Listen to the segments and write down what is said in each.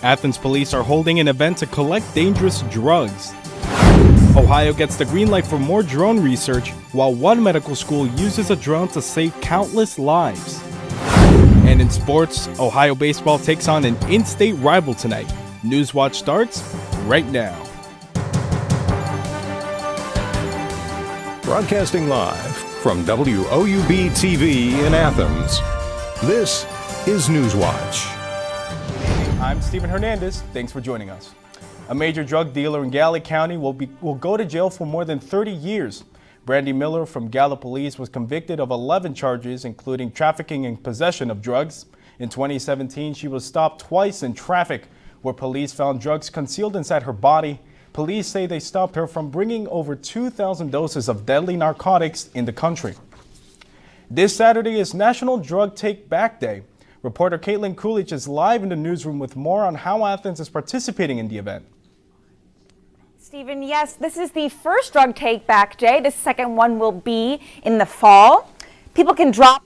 Athens police are holding an event to collect dangerous drugs. Ohio gets the green light for more drone research, while one medical school uses a drone to save countless lives. And in sports, Ohio baseball takes on an in-state rival tonight. Newswatch starts right now. Broadcasting live from WOUB TV in Athens, this is Newswatch. I'm Stephen Hernandez. Thanks for joining us. A major drug dealer in Gallup County will go to jail for more than 30 years. Brandy Miller from Gallup Police was convicted of 11 charges, including trafficking and possession of drugs. In 2017, she was stopped twice in traffic, where police found drugs concealed inside her body. Police say they stopped her from bringing over 2,000 doses of deadly narcotics in the country. This Saturday is National Drug Take Back Day. Reporter Caitlin Coolidge is live in the newsroom with more on how Athens is participating in the event. Stephen, yes, this is the first Drug Take Back Day. The second one will be in the fall. People can drop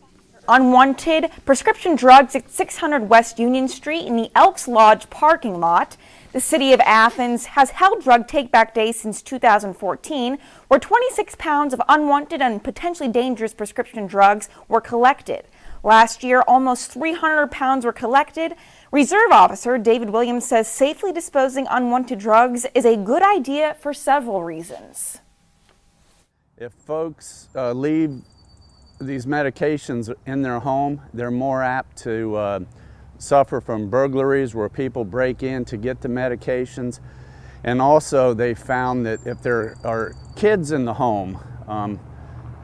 unwanted prescription drugs at 600 West Union Street in the Elks Lodge parking lot. The city of Athens has held Drug Take Back Day since 2014, where 26 pounds of unwanted and potentially dangerous prescription drugs were collected. Last year, almost 300 pounds were collected. Reserve Officer David Williams says safely disposing unwanted drugs is a good idea for several reasons. If folks leave these medications in their home, they're more apt to suffer from burglaries where people break in to get the medications. And also they found that if there are kids in the home,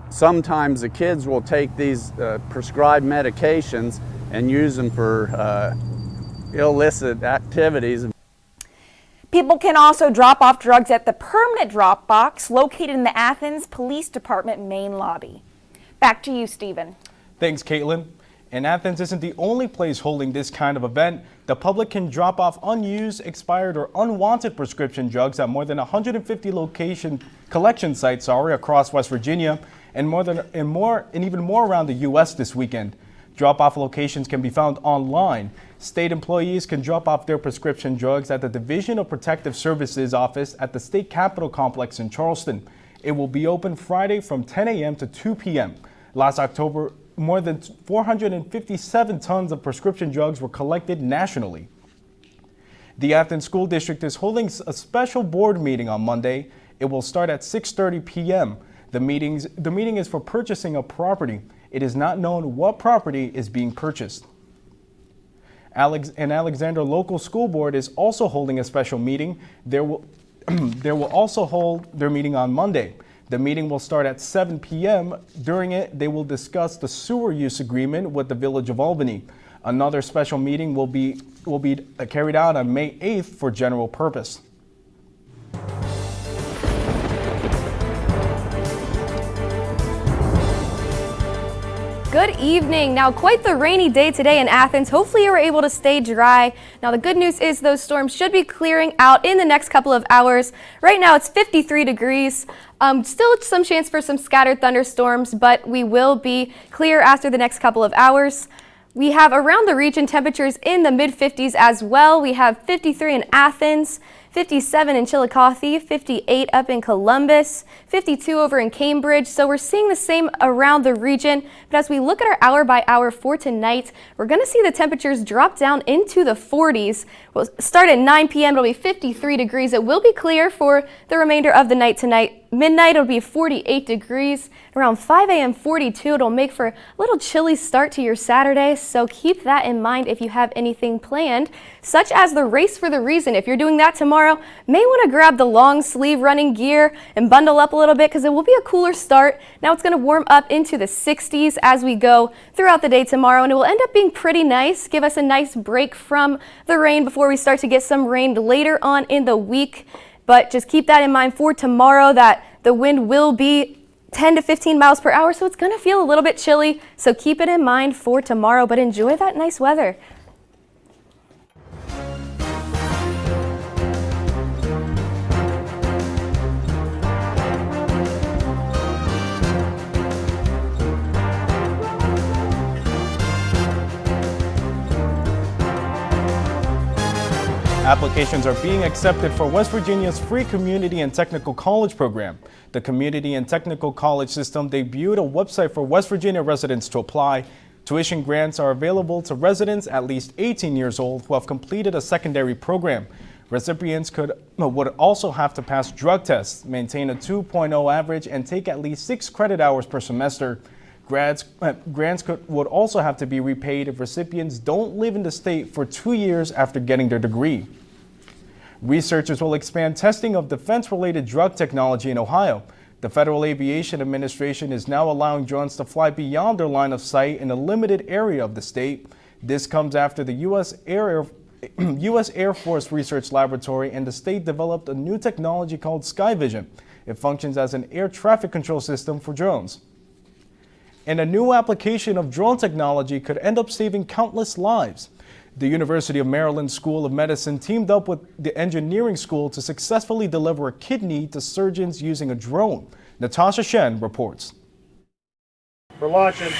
sometimes the kids will take these prescribed medications and use them for illicit activities. People can also drop off drugs at the permanent drop box located in the Athens Police Department main lobby. Back to you, Stephen. Thanks, Caitlin. And Athens isn't the only place holding this kind of event. The public can drop off unused, expired, or unwanted prescription drugs at more than 150 collection sites across West Virginia and even more around the U.S. this weekend. Drop-off locations can be found online. State employees can drop off their prescription drugs at the Division of Protective Services office at the State Capitol Complex in Charleston. It will be open Friday from 10 a.m. to 2 p.m. Last October, more than 457 tons of prescription drugs were collected nationally. The Athens School District is holding a special board meeting on Monday. It will start at 6:30 p.m. The meeting is for purchasing a property. It is not known what property is being purchased. An Alexander local school board is also holding a special meeting. They will also hold their meeting on Monday. The meeting will start at 7 p.m. During it, they will discuss the sewer use agreement with the Village of Albany. Another special meeting will be carried out on May 8th for general purpose. Good evening. Now, quite the rainy day today in Athens. Hopefully you were able to stay dry. Now, the good news is those storms should be clearing out in the next couple of hours. Right now it's 53 degrees. Still some chance for some scattered thunderstorms, but we will be clear after the next couple of hours. We have around the region temperatures in the mid-50s as well. We have 53 in Athens, 57 in Chillicothe, 58 up in Columbus, 52 over in Cambridge. So we're seeing the same around the region. But as we look at our hour by hour for tonight, we're going to see the temperatures drop down into the 40s. We'll start at 9 p.m. It'll be 53 degrees. It will be clear for the remainder of the night tonight. Midnight, it'll be 48 degrees. Around 5 a.m., 42. It'll make for a little chilly start to your Saturday, so keep that in mind if you have anything planned, such as the Race for the Reason. If you're doing that tomorrow, may want to grab the long sleeve running gear and bundle up a little bit because it will be a cooler start. Now it's going to warm up into the 60s as we go throughout the day tomorrow, and it will end up being pretty nice, give us a nice break from the rain before we start to get some rain later on in the week. But just keep that in mind for tomorrow, that the wind will be 10 to 15 miles per hour, so it's going to feel a little bit chilly. So keep it in mind for tomorrow, but enjoy that nice weather. Applications are being accepted for West Virginia's free community and technical college program. The Community and Technical College System debuted a website for West Virginia residents to apply. Tuition grants are available to residents at least 18 years old who have completed a secondary program. Recipients would also have to pass drug tests, maintain a 2.0 average, and take at least 6 credit hours per semester. Grants would also have to be repaid if recipients don't live in the state for 2 years after getting their degree. Researchers will expand testing of defense-related drug technology in Ohio. The Federal Aviation Administration is now allowing drones to fly beyond their line of sight in a limited area of the state. This comes after the U.S. Air Force Research Laboratory and the state developed a new technology called SkyVision. It functions as an air traffic control system for drones. And a new application of drone technology could end up saving countless lives. The University of Maryland School of Medicine teamed up with the engineering school to successfully deliver a kidney to surgeons using a drone. Natasha Shen reports. We're launching.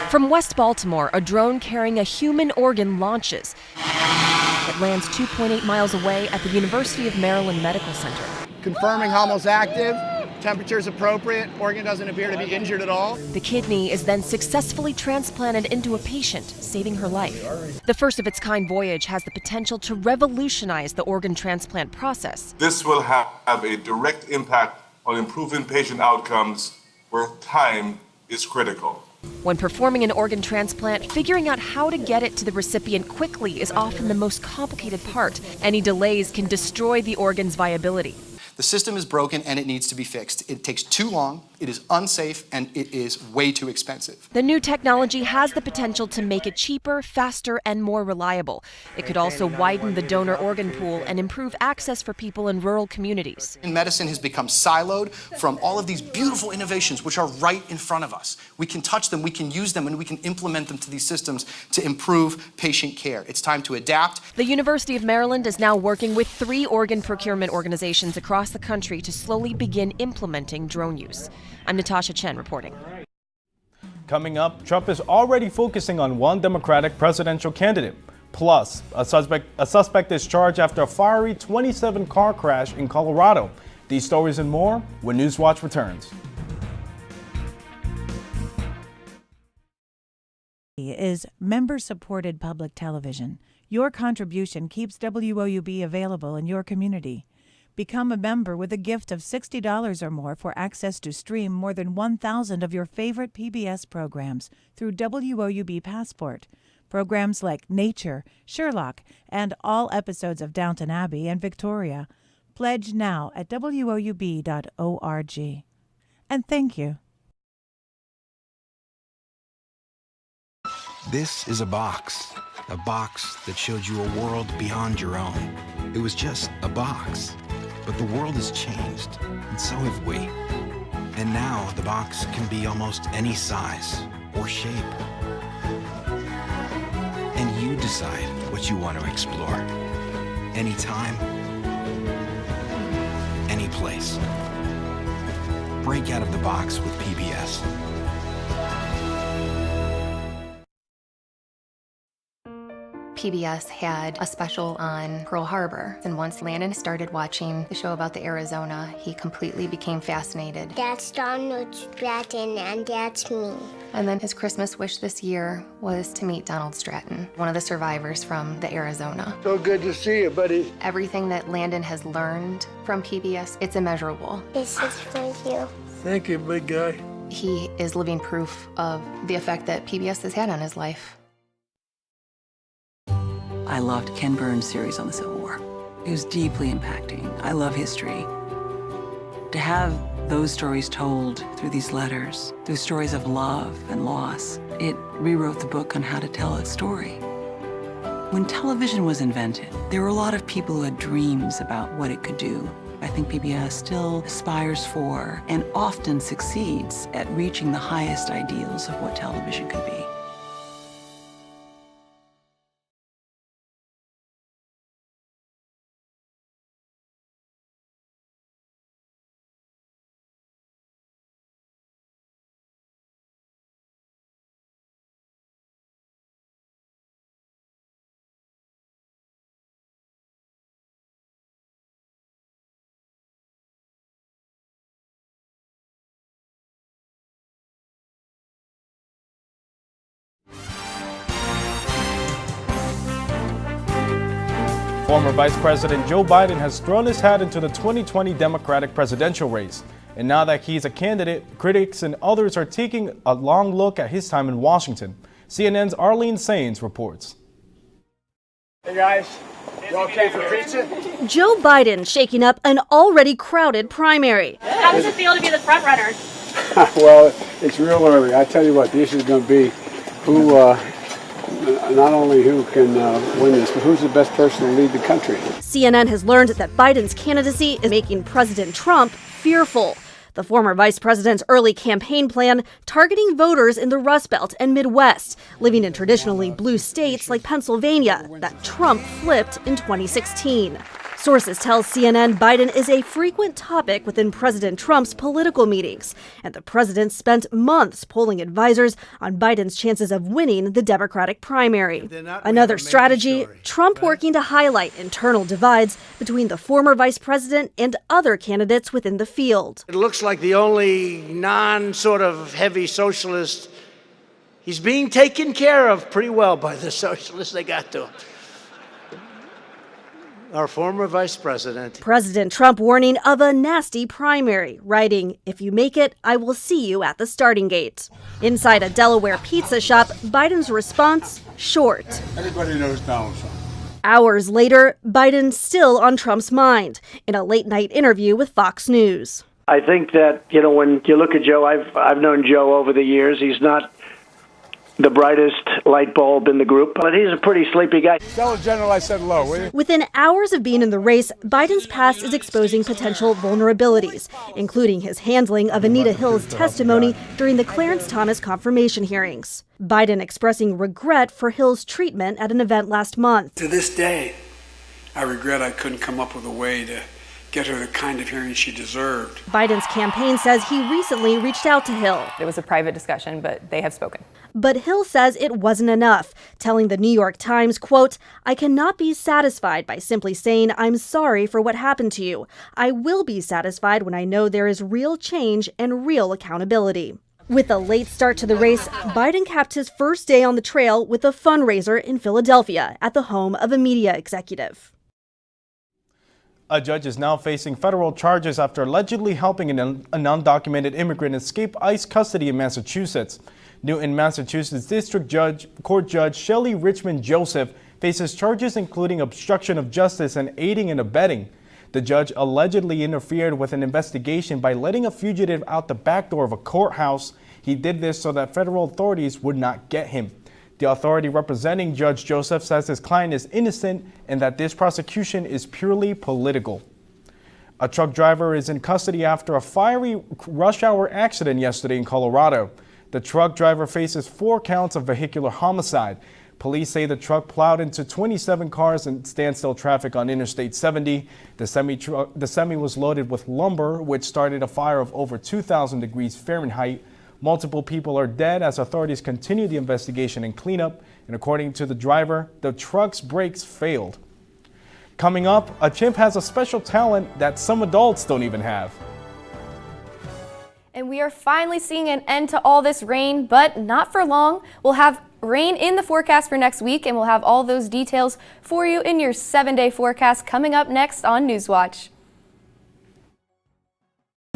From West Baltimore, a drone carrying a human organ launches. It lands 2.8 miles away at the University of Maryland Medical Center. Confirming Hummel's active, temperature's appropriate, organ doesn't appear to be injured at all. The kidney is then successfully transplanted into a patient, saving her life. The first of its kind voyage has the potential to revolutionize the organ transplant process. This will have a direct impact on improving patient outcomes where time is critical. When performing an organ transplant, figuring out how to get it to the recipient quickly is often the most complicated part. Any delays can destroy the organ's viability. The system is broken and it needs to be fixed. It takes too long, it is unsafe, and it is way too expensive. The new technology has the potential to make it cheaper, faster, and more reliable. It could also widen the donor organ pool and improve access for people in rural communities. Medicine has become siloed from all of these beautiful innovations which are right in front of us. We can touch them, we can use them, and we can implement them to these systems to improve patient care. It's time to adapt. The University of Maryland is now working with 3 organ procurement organizations across the country to slowly begin implementing drone use. I'm Natasha Chen reporting. Coming up, Trump is already focusing on one Democratic presidential candidate. Plus, a suspect is charged after a fiery 27-car crash in Colorado. These stories and more when Newswatch returns. Is member-supported public television. Your contribution keeps WOUB available in your community. Become a member with a gift of $60 or more for access to stream more than 1,000 of your favorite PBS programs through WOUB Passport. Programs like Nature, Sherlock, and all episodes of Downton Abbey and Victoria. Pledge now at WOUB.org. And thank you. This is a box that showed you a world beyond your own. It was just a box. But the world has changed, and so have we. And now the box can be almost any size or shape. And you decide what you want to explore. Anytime, any place. Break out of the box with PBS. PBS had a special on Pearl Harbor, and once Landon started watching the show about the Arizona, he completely became fascinated. That's Donald Stratton, and that's me. And then his Christmas wish this year was to meet Donald Stratton, one of the survivors from the Arizona. So good to see you, buddy. Everything that Landon has learned from PBS, it's immeasurable. This is for you. Thank you, big guy. He is living proof of the effect that PBS has had on his life. I loved Ken Burns' series on the Civil War. It was deeply impacting. I love history. To have those stories told through these letters, through stories of love and loss, it rewrote the book on how to tell a story. When television was invented, there were a lot of people who had dreams about what it could do. I think PBS still aspires for and often succeeds at reaching the highest ideals of what television could be. Former Vice President Joe Biden has thrown his hat into the 2020 Democratic presidential race. And now that he's a candidate, critics and others are taking a long look at his time in Washington. CNN's Arlene Sainz reports. Hey guys, you okay for pizza? Joe Biden shaking up an already crowded primary. How does it feel to be the front runner? Well, it's real early. I tell you what, this is going to be who, not only who can win this, but who's the best person to lead the country. CNN has learned that Biden's candidacy is making President Trump fearful. The former vice president's early campaign plan targeting voters in the Rust Belt and Midwest, living in traditionally blue states like Pennsylvania that Trump flipped in 2016. Sources tell CNN Biden is a frequent topic within President Trump's political meetings, and the president spent months polling advisors on Biden's chances of winning the Democratic primary. Another strategy, Trump working to highlight internal divides between the former vice president and other candidates within the field. It looks like the only non-sort of heavy socialist, he's being taken care of pretty well by the socialists they got to him. Our former vice president. President Trump warning of a nasty primary, writing, "If you make it, I will see you at the starting gate." Inside a Delaware pizza shop, Biden's response, short. Everybody knows Donald Trump. Hours later, Biden still on Trump's mind in a late-night interview with Fox News. I think that, when you look at Joe, I've known Joe over the years. He's not the brightest light bulb in the group, but he's a pretty sleepy guy. Tell the general I said hello, will you? Within hours of being in the race, Biden's past is exposing potential vulnerabilities, including his handling of Anita Hill's testimony during the Clarence Thomas confirmation hearings. Biden expressing regret for Hill's treatment at an event last month. To this day, I regret I couldn't come up with a way to get her the kind of hearing she deserved. Biden's campaign says he recently reached out to Hill. It was a private discussion, but they have spoken. But Hill says it wasn't enough, telling the New York Times, quote, "I cannot be satisfied by simply saying I'm sorry for what happened to you. I will be satisfied when I know there is real change and real accountability." With a late start to the race, Biden capped his first day on the trail with a fundraiser in Philadelphia at the home of a media executive. A judge is now facing federal charges after allegedly helping an undocumented immigrant escape ICE custody in Massachusetts. Newton, Massachusetts Court Judge Shelley Richmond Joseph faces charges including obstruction of justice and aiding and abetting. The judge allegedly interfered with an investigation by letting a fugitive out the back door of a courthouse. He did this so that federal authorities would not get him. The authority representing Judge Joseph says his client is innocent and that this prosecution is purely political. A truck driver is in custody after a fiery rush hour accident yesterday in Colorado. The truck driver faces 4 counts of vehicular homicide. Police say the truck plowed into 27 cars in standstill traffic on Interstate 70. The semi was loaded with lumber, which started a fire of over 2,000 degrees Fahrenheit. Multiple people are dead as authorities continue the investigation and cleanup. And according to the driver, the truck's brakes failed. Coming up, a chimp has a special talent that some adults don't even have. And we are finally seeing an end to all this rain, but not for long. We'll have rain in the forecast for next week, and we'll have all those details for you in your 7-day forecast coming up next on Newswatch.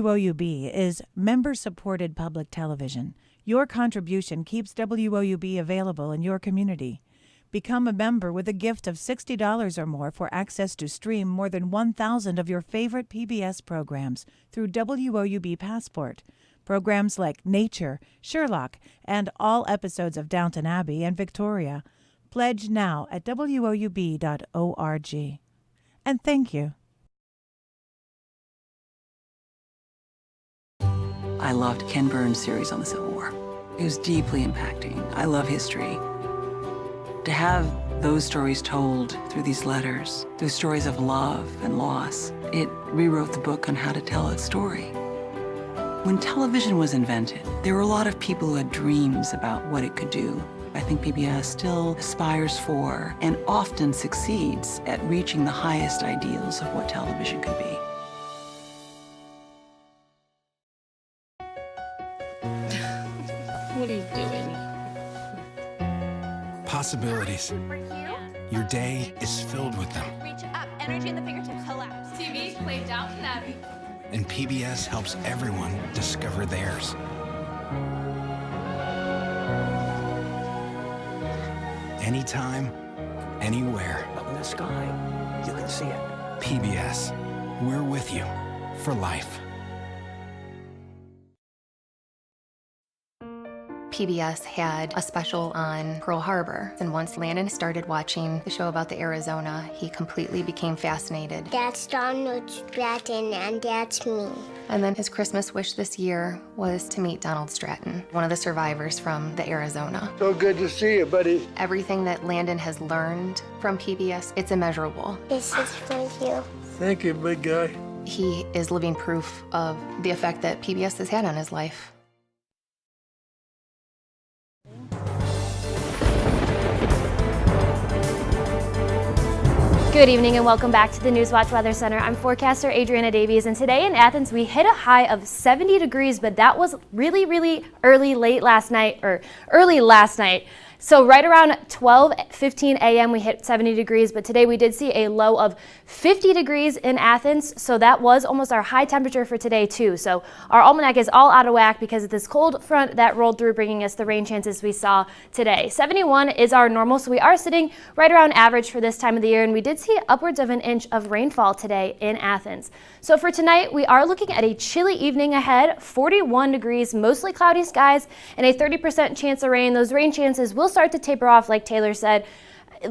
WOUB is member-supported public television. Your contribution keeps WOUB available in your community. Become a member with a gift of $60 or more for access to stream more than 1,000 of your favorite PBS programs through WOUB Passport. Programs like Nature, Sherlock, and all episodes of Downton Abbey and Victoria. Pledge now at WOUB.org. And thank you. I loved Ken Burns' series on the Civil War. It was deeply impacting. I love history. To have those stories told through these letters, through stories of love and loss, it rewrote the book on how to tell its story. When television was invented, there were a lot of people who had dreams about what it could do. I think PBS still aspires for and often succeeds at reaching the highest ideals of what television could be. Possibilities. Your day is filled with them. Reach up, energy in the fingertips, collapse. TV, play Downton Abbey. And PBS helps everyone discover theirs. Anytime, anywhere. Up in the sky, you can see it. PBS, we're with you for life. PBS had a special on Pearl Harbor, and once Landon started watching the show about the Arizona, he completely became fascinated. That's Donald Stratton, and that's me. And then his Christmas wish this year was to meet Donald Stratton, one of the survivors from the Arizona. So good to see you, buddy. Everything that Landon has learned from PBS, it's immeasurable. This is for you. Thank you, big guy. He is living proof of the effect that PBS has had on his life. Good evening and welcome back to the Newswatch Weather Center. I'm forecaster Adriana Davies, and today in Athens we hit a high of 70 degrees, but that was really early last night. So right around 12:15 a.m. we hit 70 degrees, but today we did see a low of 50 degrees in Athens, so that was almost our high temperature for today too. So our almanac is all out of whack because of this cold front that rolled through, bringing us the rain chances we saw today. 71 is our normal, so we are sitting right around average for this time of the year, and we did see upwards of an inch of rainfall today in Athens. So for tonight, we are looking at a chilly evening ahead, 41 degrees, mostly cloudy skies, and a 30% chance of rain. Those rain chances will start to taper off, like Taylor said,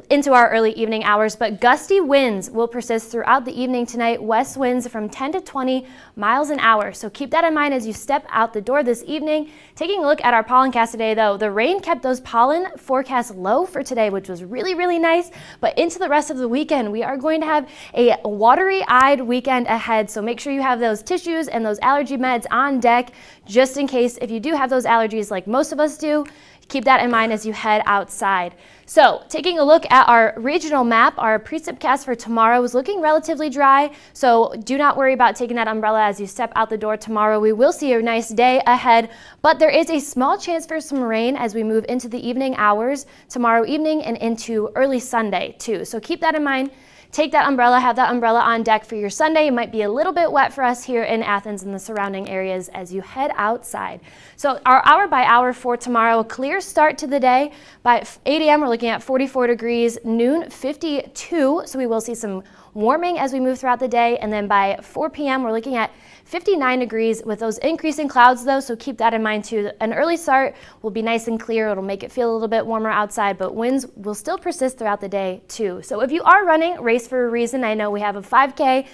into our early evening hours, but gusty winds will persist throughout the evening tonight. West winds from 10 to 20 miles an hour. So keep that in mind as you step out the door this evening. Taking a look at our pollen cast today, though, the rain kept those pollen forecasts low for today, which was really nice. But into the rest of the weekend, we are going to have a watery-eyed weekend ahead. So make sure you have those tissues and those allergy meds on deck, just in case if you do have those allergies like most of us do. Keep that in mind as you head outside. So taking a look at our regional map, our precipcast for tomorrow is looking relatively dry. So do not worry about taking that umbrella as you step out the door tomorrow. We will see a nice day ahead, but there is a small chance for some rain as we move into the evening hours tomorrow evening and into early Sunday too. So keep that in mind. Take that umbrella, have that umbrella on deck for your Sunday. It might be a little bit wet for us here in Athens and the surrounding areas as you head outside. So our hour by hour for tomorrow, a clear start to the day. By 8 a.m. we're looking at 44 degrees, noon 52, so we will see some warming as we move throughout the day, and then by 4 p.m. we're looking at 59 degrees with those increasing clouds though, so keep that in mind too. An early start will be nice and clear. It'll make it feel a little bit warmer outside, but winds will still persist throughout the day too. So if you are running, race for a reason. I know we have a 5K,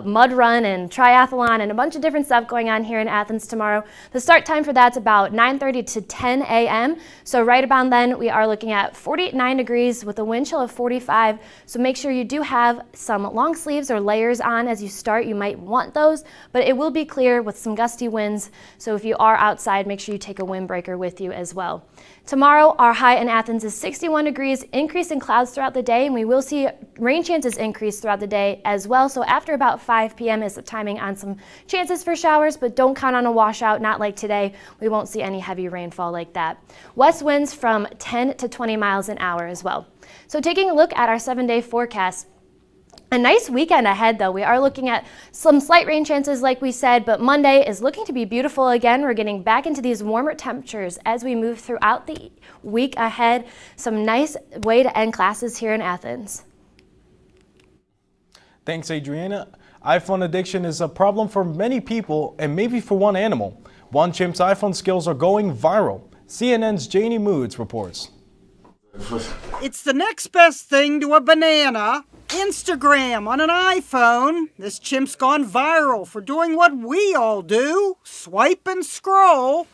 mud run and triathlon and a bunch of different stuff going on here in Athens tomorrow. The start time for that's about 9:30 to 10 a.m. So right about then we are looking at 49 degrees with a wind chill of 45. So make sure you do have some long sleeves or layers on as you start. You might want those, but it will be clear with some gusty winds. So if you are outside, make sure you take a windbreaker with you as well. Tomorrow, our high in Athens is 61 degrees, increase in clouds throughout the day, and we will see rain chances increase throughout the day as well. So after about 5 p.m. is the timing on some chances for showers, but don't count on a washout, not like today. We won't see any heavy rainfall like that. West winds from 10 to 20 miles an hour as well. So taking a look at our 7-day forecast, a nice weekend ahead though. We are looking at some slight rain chances like we said, but Monday is looking to be beautiful again. We're getting back into these warmer temperatures as we move throughout the week ahead. Some nice way to end classes here in Athens. Thanks, Adriana. iPhone addiction is a problem for many people and maybe for one animal. One chimp's iPhone skills are going viral. CNN's Janie Moods reports. It's the next best thing to a banana. Instagram on an iPhone. This chimp's gone viral for doing what we all do, swipe and scroll.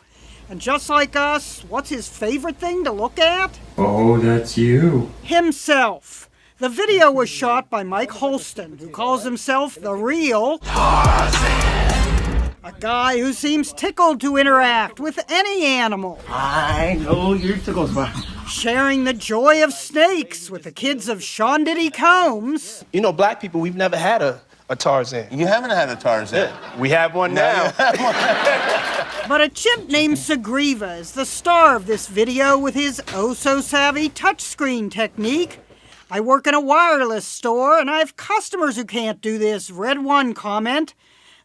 And just like us, what's his favorite thing to look at? Oh, that's you. Himself. The video was shot by Mike Holston, who calls himself the real Tarzan. A guy who seems tickled to interact with any animal. I know you're tickled by. Sharing the joy of snakes with the kids of Sean Diddy Combs. You know, black people, we've never had a Tarzan. You haven't had a Tarzan. Yeah. We have one now. But a chimp named Sagriva is the star of this video with his oh-so-savvy touchscreen technique. I work in a wireless store, and I have customers who can't do this. Read one comment.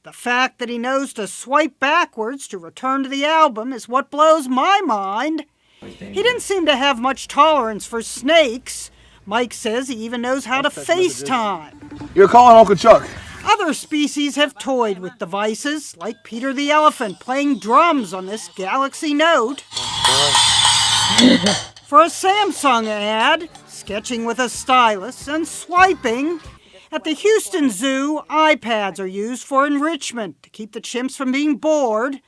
The fact that he knows to swipe backwards to return to the album is what blows my mind. He didn't seem to have much tolerance for snakes. Mike says he even knows how to FaceTime. You're calling Uncle Chuck. Other species have toyed with devices, like Peter the elephant playing drums on this Galaxy Note. For a Samsung ad, sketching with a stylus and swiping. At the Houston Zoo, iPads are used for enrichment to keep the chimps from being bored.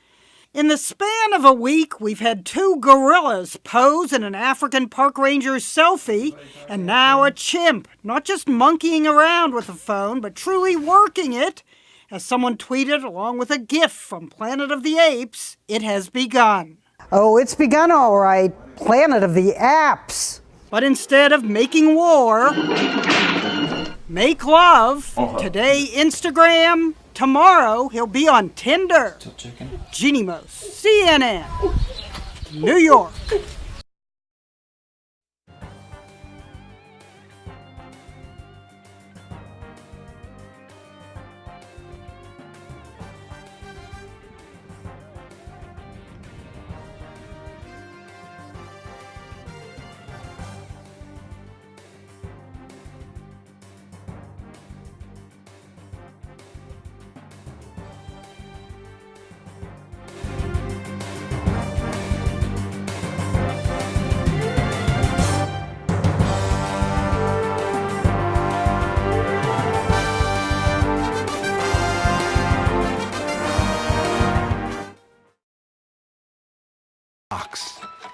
In the span of a week, we've had 2 gorillas pose in an African park ranger's selfie, and now a chimp, not just monkeying around with a phone, but truly working it. As someone tweeted along with a GIF from Planet of the Apes, it has begun. Oh, it's begun all right. Planet of the Apps. But instead of making war, make love. Today, Instagram. Tomorrow, he'll be on Tinder. Jeannie Mose, CNN, New York.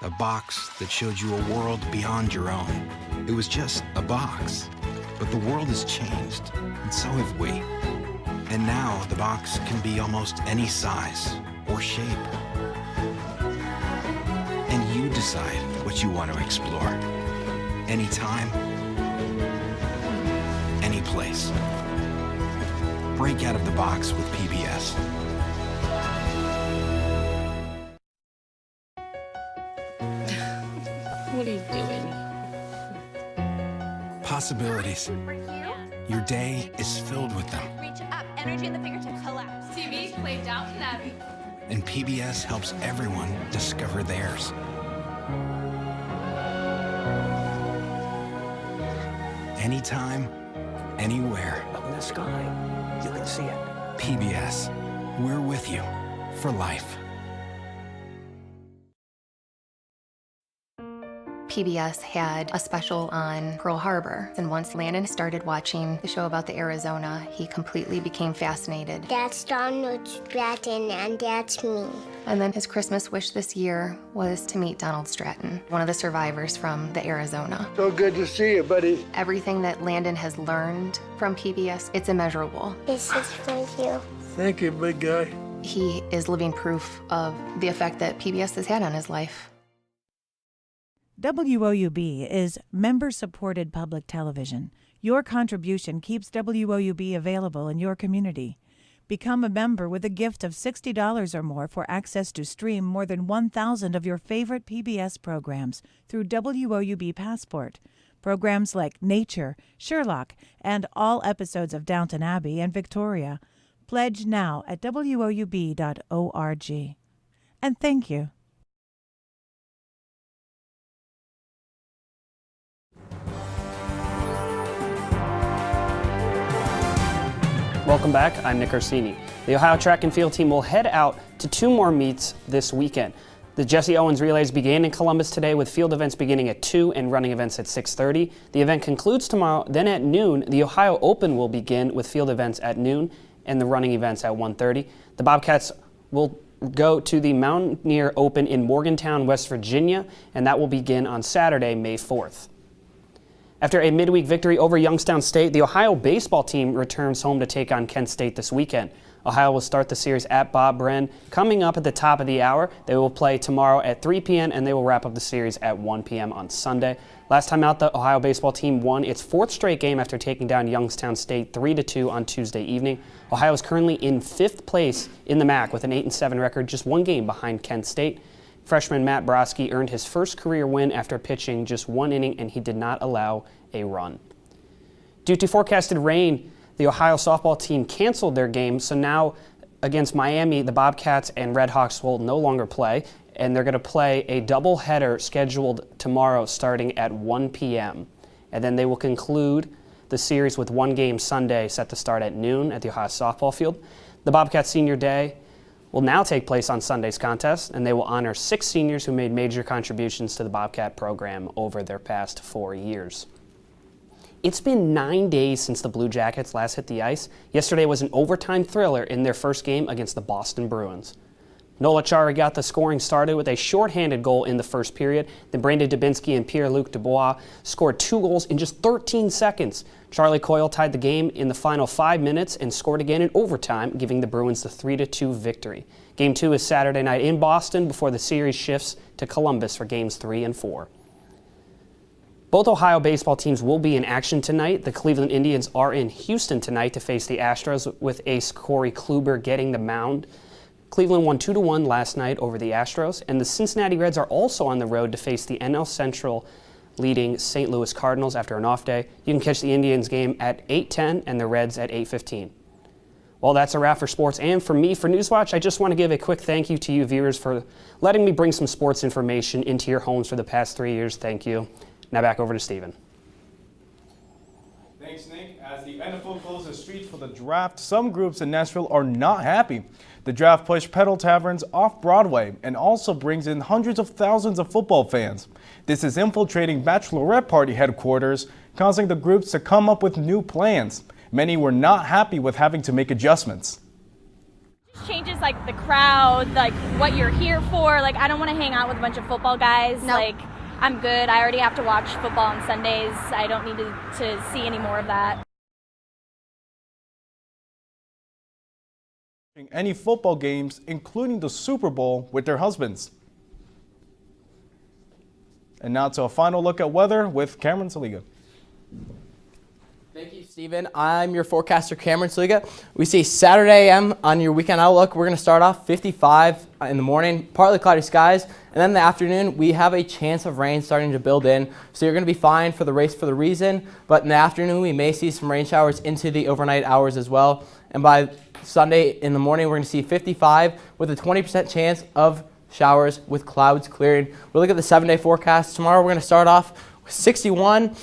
A box that showed you a world beyond your own. It was just a box, but the world has changed, and so have we. And now the box can be almost any size or shape. And you decide what you want to explore. Anytime, any place. Break out of the box with PBS. What are you doing? Possibilities. Your day is filled with them. Reach up, energy in the fingertips, collapse. TV, play Downton Abbey. And PBS helps everyone discover theirs. Anytime, anywhere. Up in the sky, you can see it. PBS. We're with you for life. PBS had a special on Pearl Harbor, and once Landon started watching the show about the Arizona, he completely became fascinated. That's Donald Stratton, and that's me. And then his Christmas wish this year was to meet Donald Stratton, one of the survivors from the Arizona. So good to see you, buddy. Everything that Landon has learned from PBS, it's immeasurable. This is for you. Thank you, big guy. He is living proof of the effect that PBS has had on his life. WOUB is member-supported public television. Your contribution keeps WOUB available in your community. Become a member with a gift of $60 or more for access to stream more than 1,000 of your favorite PBS programs through WOUB Passport. Programs like Nature, Sherlock, and all episodes of Downton Abbey and Victoria. Pledge now at WOUB.org. And thank you. Welcome back, I'm Nick Orsini. The Ohio track and field team will head out to 2 more meets this weekend. The Jesse Owens Relays began in Columbus today with field events beginning at 2 and running events at 6:30. The event concludes tomorrow, then at noon, the Ohio Open will begin with field events at noon and the running events at 1:30. The Bobcats will go to the Mountaineer Open in Morgantown, West Virginia, and that will begin on Saturday, May 4th. After a midweek victory over Youngstown State, the Ohio baseball team returns home to take on Kent State this weekend. Ohio will start the series at Bob Bren coming up at the top of the hour. They will play tomorrow at 3 p.m. and they will wrap up the series at 1 p.m. on Sunday. Last time out, the Ohio baseball team won its 4th straight game after taking down Youngstown State 3-2 on Tuesday evening. Ohio is currently in 5th place in the MAC with an 8-7 record, just 1 game behind Kent State. Freshman Matt Broski earned his first career win after pitching just one inning, and he did not allow a run. Due to forecasted rain, the Ohio softball team canceled their game, so now against Miami, the Bobcats and Redhawks will no longer play, and they're going to play a doubleheader scheduled tomorrow starting at 1 p.m. And then they will conclude the series with one game Sunday set to start at noon at the Ohio softball field. The Bobcats Senior Day will now take place on Sunday's contest, and they will honor 6 seniors who made major contributions to the Bobcat program over their past 4 years. It's been 9 days since the Blue Jackets last hit the ice. Yesterday was an overtime thriller in their first game against the Boston Bruins. Nola Chari got the scoring started with a shorthanded goal in the first period. Then Brandon Dubinsky and Pierre-Luc Dubois scored 2 goals in just 13 seconds. Charlie Coyle tied the game in the final 5 minutes and scored again in overtime, giving the Bruins the 3-2 victory. Game 2 is Saturday night in Boston before the series shifts to Columbus for games 3 and 4. Both Ohio baseball teams will be in action tonight. The Cleveland Indians are in Houston tonight to face the Astros, with ace Corey Kluber getting the mound. Cleveland won 2-1 last night over the Astros, and the Cincinnati Reds are also on the road to face the NL Central leading St. Louis Cardinals after an off day. You can catch the Indians game at 8:10 and the Reds at 8:15. Well, that's a wrap for sports and for me. For Newswatch, I just want to give a quick thank you to you viewers for letting me bring some sports information into your homes for the past 3 years. Thank you. Now back over to Steven. Thanks, Nick. As the NFL closes the streets for the draft, some groups in Nashville are not happy. The draft pushed pedal taverns off Broadway and also brings in hundreds of thousands of football fans. This is infiltrating bachelorette party headquarters, causing the groups to come up with new plans. Many were not happy with having to make adjustments. Changes like the crowd, like what you're here for. Like I don't want to hang out with a bunch of football guys. Nope. Like I'm good. I already have to watch football on Sundays. I don't need to see any more of that. Any football games, including the Super Bowl, with their husbands. And now to a final look at weather with Cameron Saliga. Thank you, Steven. I'm your forecaster, Cameron Saliga. We see Saturday AM on your weekend outlook. We're going to start off 55 in the morning, partly cloudy skies. And then in the afternoon, we have a chance of rain starting to build in. So you're going to be fine for the race for the reason. But in the afternoon, we may see some rain showers into the overnight hours as well. And by Sunday in the morning, we're going to see 55 with a 20% chance of showers with clouds clearing. We'll look at the 7-day forecast. Tomorrow, we're going to start off with 61.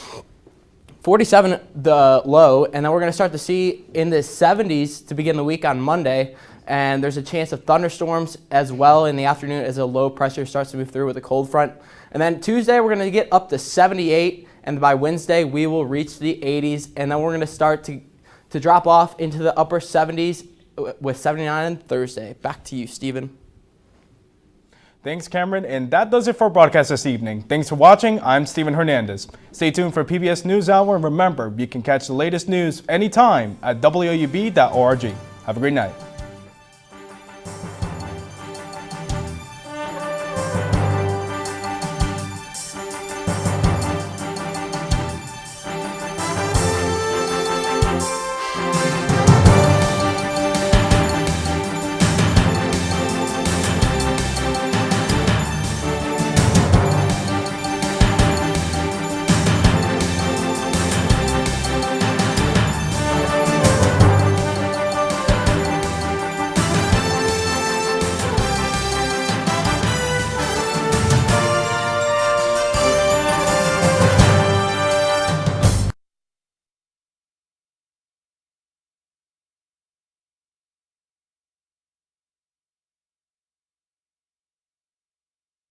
47 the low, and then we're going to start to see in the 70s to begin the week on Monday, and there's a chance of thunderstorms as well in the afternoon as a low pressure starts to move through with a cold front. And then Tuesday we're going to get up to 78, and by Wednesday we will reach the 80s, and then we're going to start to drop off into the upper 70s with 79 on Thursday. Back to you, Stephen. Thanks, Cameron, and that does it for our broadcast this evening. Thanks for watching. I'm Steven Hernandez. Stay tuned for PBS NewsHour, and remember, you can catch the latest news anytime at WOUB.org. Have a great night.